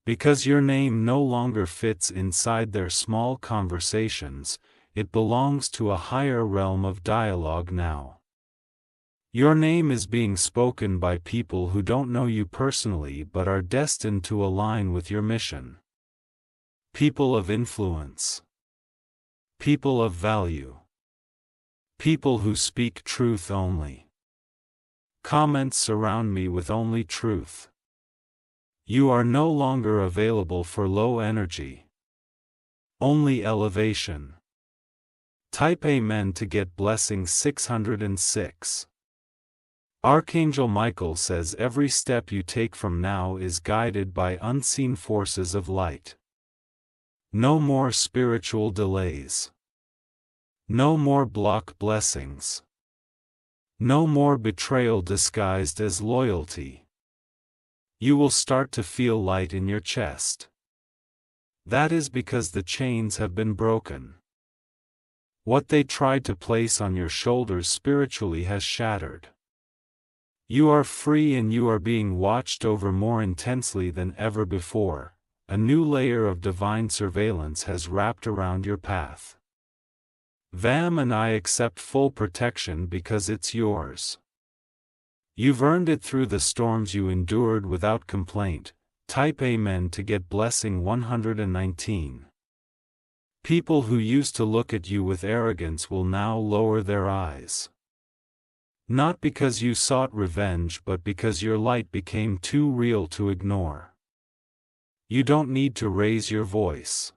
Because your name no longer fits inside their small conversations, it belongs to a higher realm of dialogue now. Your name is being spoken by people who don't know you personally but are destined to align with your mission. People of influence. People of value. People who speak truth only. Comments surround me with only truth. You are no longer available for low energy. Only elevation. Type Amen to get blessing 606. Archangel Michael says every step you take from now is guided by unseen forces of light. No more spiritual delays. No more block blessings. No more betrayal disguised as loyalty. You will start to feel light in your chest. That is because the chains have been broken. What they tried to place on your shoulders spiritually has shattered. You are free, and you are being watched over more intensely than ever before. A new layer of divine surveillance has wrapped around your path. Vam and I accept full protection because it's yours. You've earned it through the storms you endured without complaint. Type Amen to get blessing 119. People who used to look at you with arrogance will now lower their eyes. Not because you sought revenge, but because your light became too real to ignore. You don't need to raise your voice.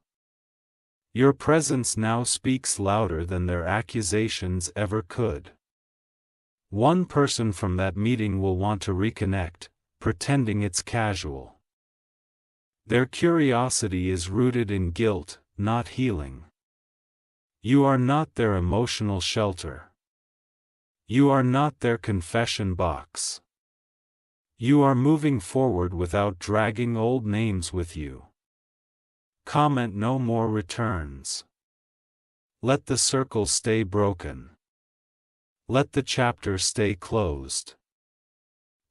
Your presence now speaks louder than their accusations ever could. One person from that meeting will want to reconnect, pretending it's casual. Their curiosity is rooted in guilt, not healing. You are not their emotional shelter. You are not their confession box. You are moving forward without dragging old names with you. Comment no more returns. Let the circle stay broken. Let the chapter stay closed.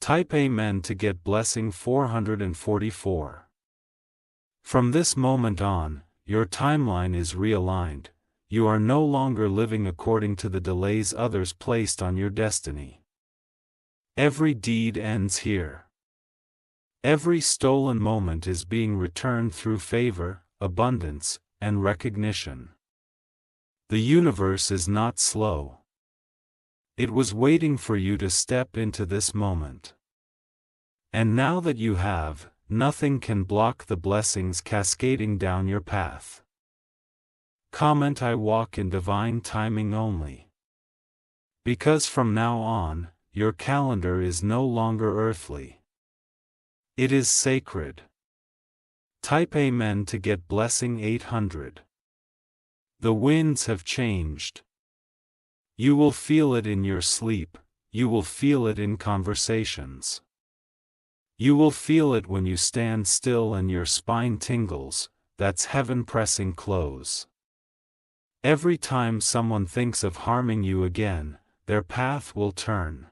Type Amen to get blessing 444. From this moment on, your timeline is realigned. You are no longer living according to the delays others placed on your destiny. Every deed ends here. Every stolen moment is being returned through favor, abundance, and recognition. The universe is not slow. It was waiting for you to step into this moment. And now that you have, nothing can block the blessings cascading down your path. Comment I walk in divine timing only. Because from now on, your calendar is no longer earthly. It is sacred. Type Amen to get blessing 800. The winds have changed. You will feel it in your sleep, you will feel it in conversations. You will feel it when you stand still and your spine tingles. That's heaven pressing close. Every time someone thinks of harming you again, their path will turn.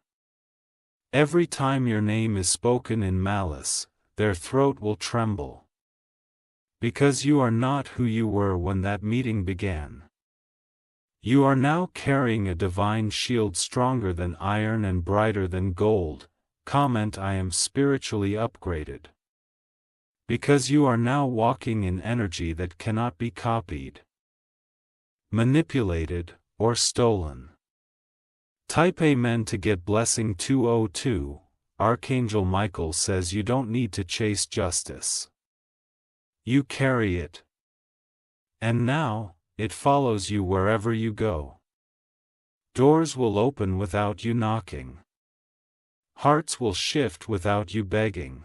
Every time your name is spoken in malice, their throat will tremble. Because you are not who you were when that meeting began. You are now carrying a divine shield stronger than iron and brighter than gold. Comment I am spiritually upgraded. Because you are now walking in energy that cannot be copied, manipulated, or stolen. Type Amen to get blessing 202. Archangel Michael says you don't need to chase justice. You carry it. And now, it follows you wherever you go. Doors will open without you knocking. Hearts will shift without you begging.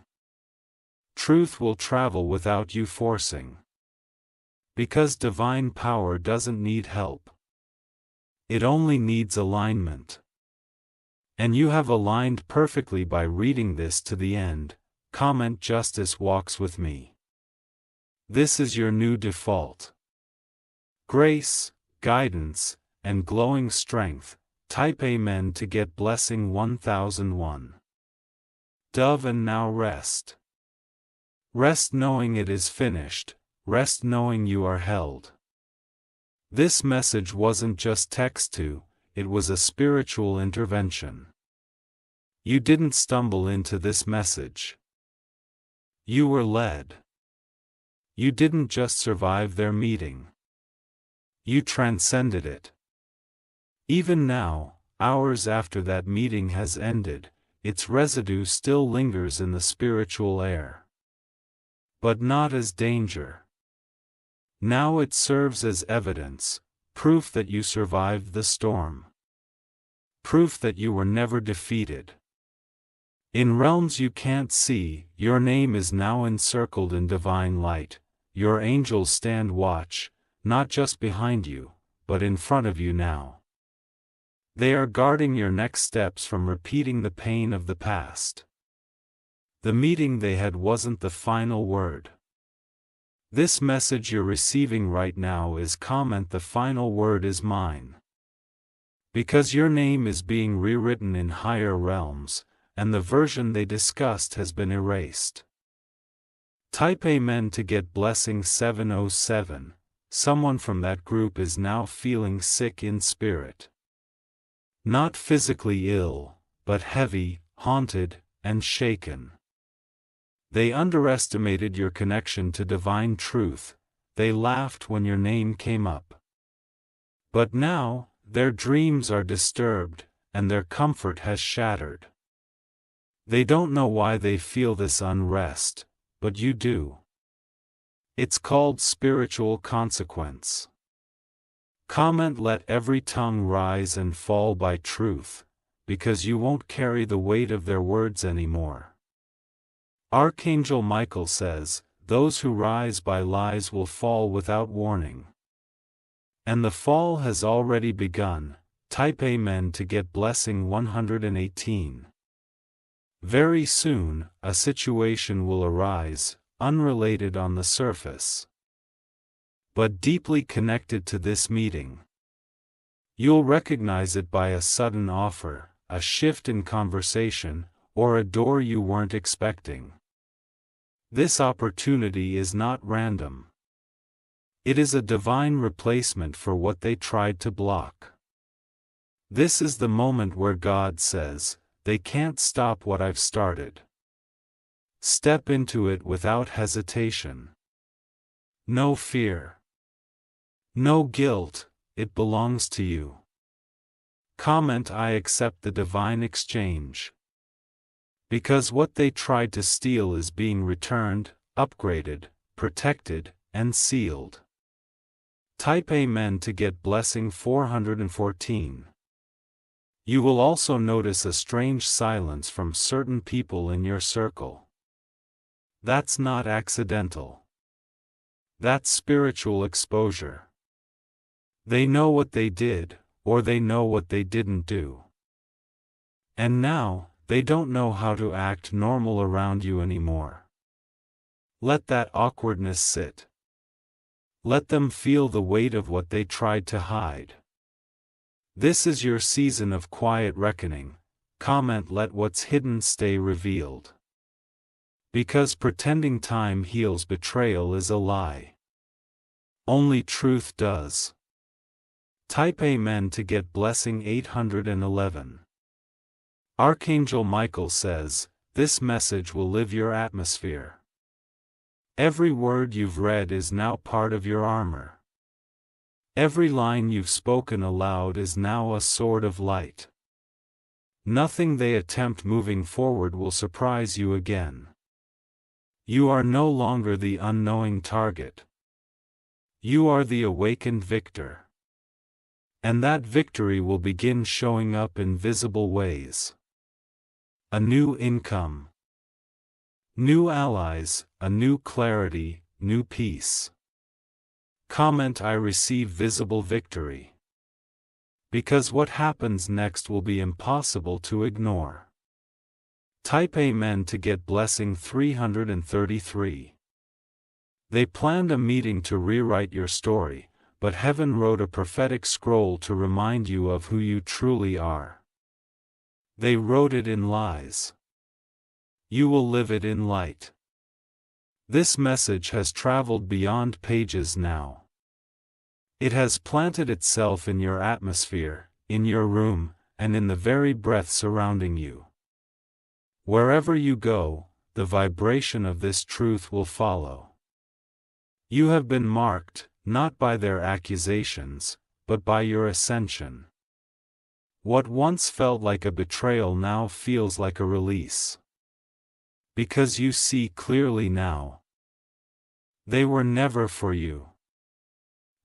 Truth will travel without you forcing. Because divine power doesn't need help. It only needs alignment. And you have aligned perfectly by reading this to the end. Comment Justice walks with me. This is your new default. Grace, guidance, and glowing strength. Type Amen to get blessing 1001. Dove and now rest. Rest knowing it is finished. Rest knowing you are held. This message wasn't just text to, it was a spiritual intervention. You didn't stumble into this message. You were led. You didn't just survive their meeting. You transcended it. Even now, hours after that meeting has ended, its residue still lingers in the spiritual air. But not as danger. Now it serves as evidence, proof that you survived the storm. Proof that you were never defeated. In realms you can't see, your name is now encircled in divine light. Your angels stand watch, not just behind you, but in front of you now. They are guarding your next steps from repeating the pain of the past. The meeting they had wasn't the final word. This message you're receiving right now is comment the final word is mine. Because your name is being rewritten in higher realms, and the version they discussed has been erased. Type Amen to get blessing 707. Someone from that group is now feeling sick in spirit. Not physically ill, but heavy, haunted, and shaken. They underestimated your connection to divine truth. They laughed when your name came up. But now, their dreams are disturbed, and their comfort has shattered. They don't know why they feel this unrest, but you do. It's called spiritual consequence. Comment let every tongue rise and fall by truth, because you won't carry the weight of their words anymore. Archangel Michael says, those who rise by lies will fall without warning. And the fall has already begun. Type Amen to get blessing 118. Very soon, a situation will arise, unrelated on the surface, but deeply connected to this meeting. You'll recognize it by a sudden offer, a shift in conversation, or a door you weren't expecting. This opportunity is not random. It is a divine replacement for what they tried to block. This is the moment where God says, they can't stop what I've started. Step into it without hesitation. No fear. No guilt, it belongs to you. Comment I accept the divine exchange. Because what they tried to steal is being returned, upgraded, protected, and sealed. Type Amen to get blessing 414. You will also notice a strange silence from certain people in your circle. That's not accidental. That's spiritual exposure. They know what they did, or they know what they didn't do. And now, they don't know how to act normal around you anymore. Let that awkwardness sit. Let them feel the weight of what they tried to hide. This is your season of quiet reckoning. Comment let what's hidden stay revealed. Because pretending time heals betrayal is a lie. Only truth does. Type Amen to get blessing 811. Archangel Michael says, this message will live your atmosphere. Every word you've read is now part of your armor. Every line you've spoken aloud is now a sword of light. Nothing they attempt moving forward will surprise you again. You are no longer the unknowing target. You are the awakened victor. And that victory will begin showing up in visible ways. A new income. New allies, a new clarity, new peace. Comment: I receive visible victory. Because what happens next will be impossible to ignore. Type Amen to get blessing 333. They planned a meeting to rewrite your story, but heaven wrote a prophetic scroll to remind you of who you truly are. They wrote it in lies. You will live it in light. This message has traveled beyond pages now. It has planted itself in your atmosphere, in your room, and in the very breath surrounding you. Wherever you go, the vibration of this truth will follow. You have been marked, not by their accusations, but by your ascension. What once felt like a betrayal now feels like a release. Because you see clearly now. They were never for you.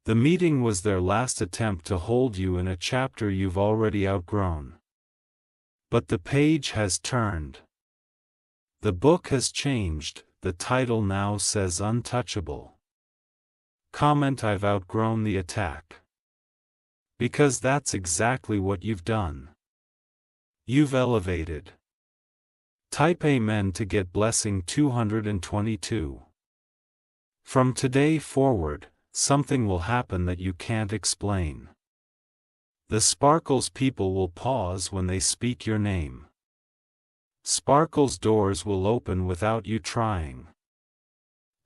The meeting was their last attempt to hold you in a chapter you've already outgrown. But the page has turned. The book has changed, the title now says untouchable. Comment: I've outgrown the attack. Because that's exactly what you've done. You've elevated. Type Amen to get blessing 222. From today forward, something will happen that you can't explain. The Sparkles people will pause when they speak your name. Sparkles doors will open without you trying.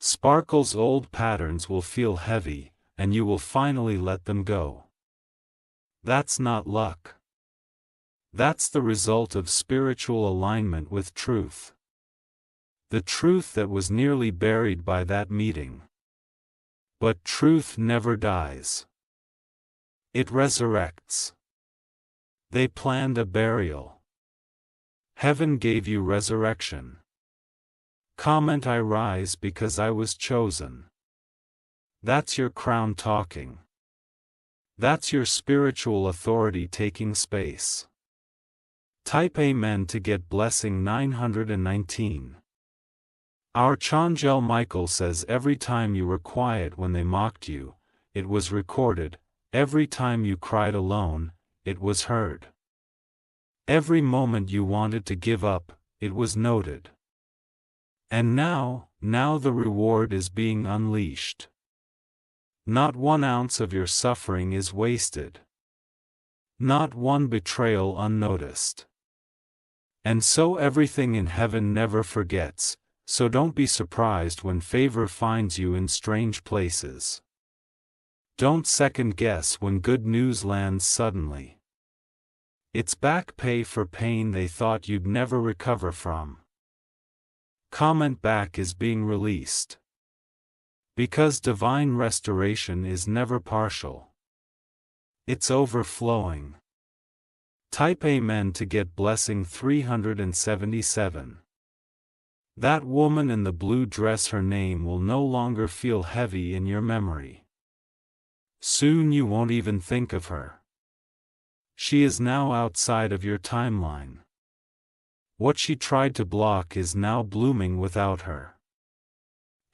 Sparkles old patterns will feel heavy, and you will finally let them go. That's not luck. That's the result of spiritual alignment with truth. The truth that was nearly buried by that meeting. But truth never dies. It resurrects. They planned a burial. Heaven gave you resurrection. Comment: I rise because I was chosen. That's your crown talking. That's your spiritual authority taking space. Type Amen to get blessing 919. Archangel Michael says every time you were quiet when they mocked you, it was recorded. Every time you cried alone, it was heard. Every moment you wanted to give up, it was noted. And now the reward is being unleashed. Not 1 ounce of your suffering is wasted. Not one betrayal unnoticed. And so everything in heaven never forgets, so don't be surprised when favor finds you in strange places. Don't second guess when good news lands suddenly. It's back pay for pain they thought you'd never recover from. Comment: back is being released. Because divine restoration is never partial. It's overflowing. Type Amen to get blessing 377. That woman in the blue dress, her name will no longer feel heavy in your memory. Soon you won't even think of her. She is now outside of your timeline. What she tried to block is now blooming without her.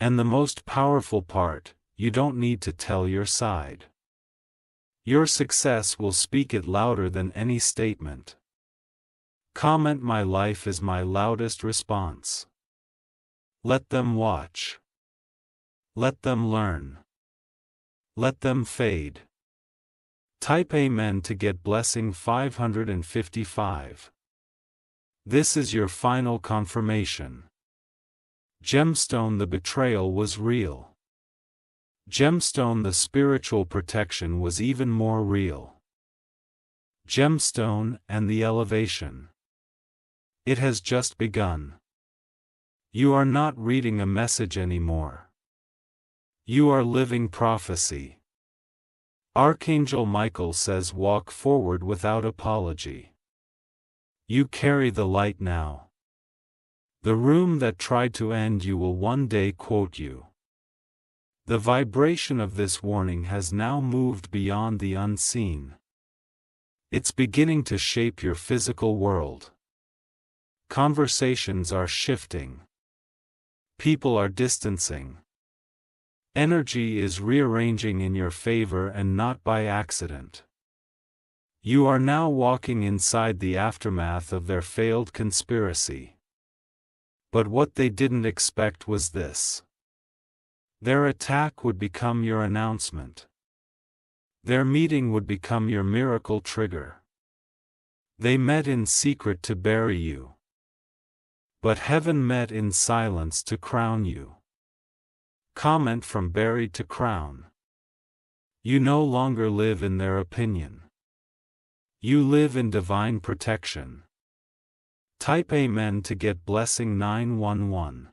And the most powerful part, you don't need to tell your side. Your success will speak it louder than any statement. Comment: my life is my loudest response. Let them watch. Let them learn. Let them fade. Type Amen to get blessing 555. This is your final confirmation. Gemstone: the betrayal was real. Gemstone: the spiritual protection was even more real. Gemstone and the elevation. It has just begun. You are not reading a message anymore. You are living prophecy. Archangel Michael says walk forward without apology. You carry the light now. The room that tried to end you will one day quote you. The vibration of this warning has now moved beyond the unseen. It's beginning to shape your physical world. Conversations are shifting. People are distancing. Energy is rearranging in your favor and not by accident. You are now walking inside the aftermath of their failed conspiracy. But what they didn't expect was this. Their attack would become your announcement. Their meeting would become your miracle trigger. They met in secret to bury you. But heaven met in silence to crown you. Comment from buried to crown. You no longer live in their opinion. You live in divine protection. Type Amen to get blessing 911.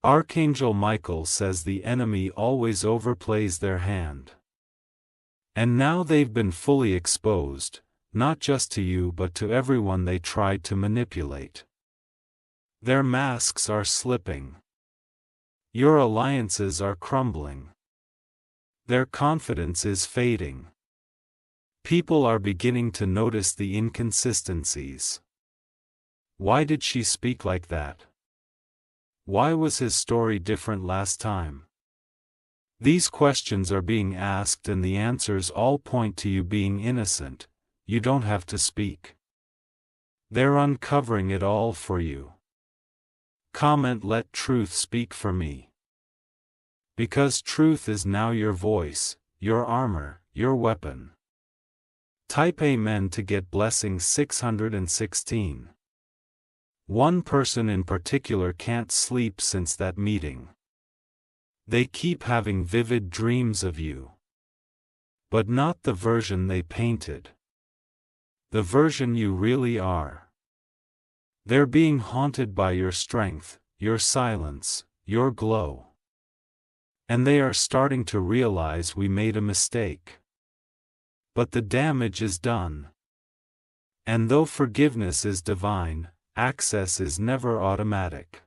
Archangel Michael says the enemy always overplays their hand. And now they've been fully exposed, not just to you but to everyone they tried to manipulate. Their masks are slipping. Your alliances are crumbling. Their confidence is fading. People are beginning to notice the inconsistencies. Why did she speak like that? Why was his story different last time? These questions are being asked and the answers all point to you being innocent. You don't have to speak. They're uncovering it all for you. Comment let truth speak for me. Because truth is now your voice, your armor, your weapon. Type Amen to get blessing 616. One person in particular can't sleep since that meeting. They keep having vivid dreams of you. But not the version they painted. The version you really are. They're being haunted by your strength, your silence, your glow. And they are starting to realize we made a mistake. But the damage is done. And though forgiveness is divine, access is never automatic.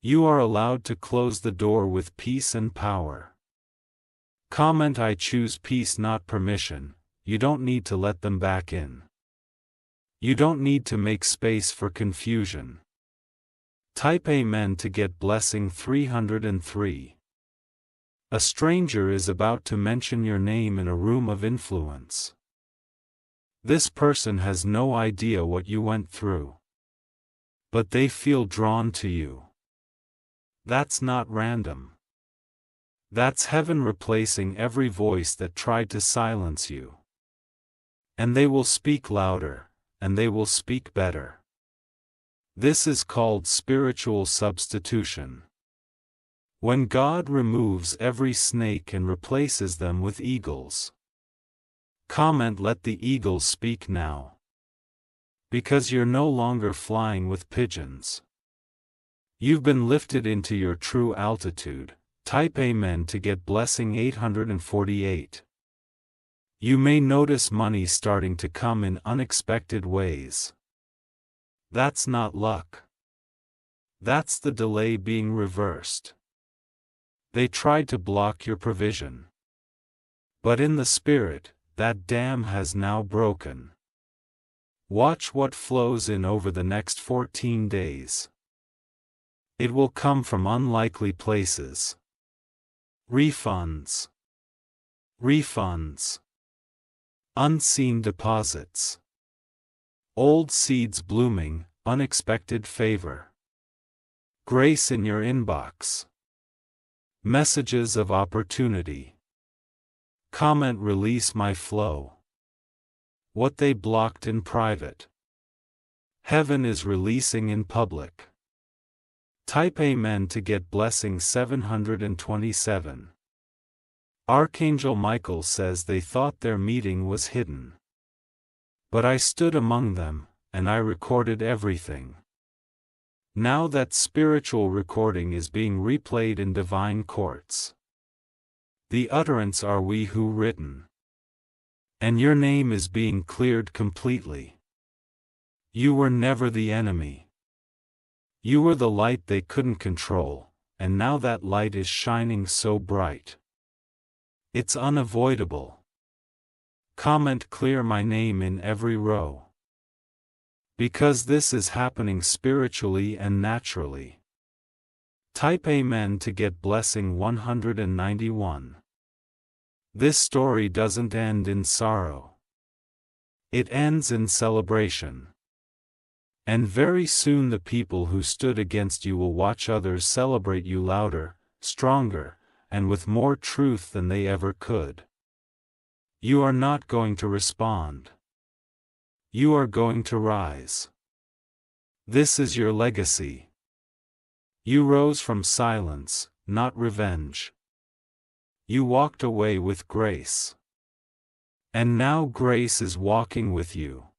You are allowed to close the door with peace and power. Comment I choose peace not permission. You don't need to let them back in. You don't need to make space for confusion. Type Amen to get blessing 303. A stranger is about to mention your name in a room of influence. This person has no idea what you went through. But they feel drawn to you. That's not random. That's heaven replacing every voice that tried to silence you. And they will speak louder. And they will speak better. This is called spiritual substitution. When God removes every snake and replaces them with eagles. Comment let the eagles speak now. Because you're no longer flying with pigeons. You've been lifted into your true altitude. Type Amen to get blessing 848. You may notice money starting to come in unexpected ways. That's not luck. That's the delay being reversed. They tried to block your provision. But in the spirit, that dam has now broken. Watch what flows in over the next 14 days. It will come from unlikely places. Refunds. Refunds. Unseen deposits. Old seeds blooming, unexpected favor. Grace in your inbox. Messages of opportunity. Comment release my flow. What they blocked in private. Heaven is releasing in public. Type Amen to get blessing 727. Archangel Michael says they thought their meeting was hidden. But I stood among them, and I recorded everything. Now that spiritual recording is being replayed in divine courts. The utterance are we who written. And your name is being cleared completely. You were never the enemy. You were the light they couldn't control, and now that light is shining so bright. It's unavoidable. Comment clear my name in every row. Because this is happening spiritually and naturally. Type Amen to get blessing 191. This story doesn't end in sorrow. It ends in celebration. And very soon the people who stood against you will watch others celebrate you louder, stronger, and with more truth than they ever could. You are not going to respond. You are going to rise. This is your legacy. You rose from silence, not revenge. You walked away with grace. And now grace is walking with you.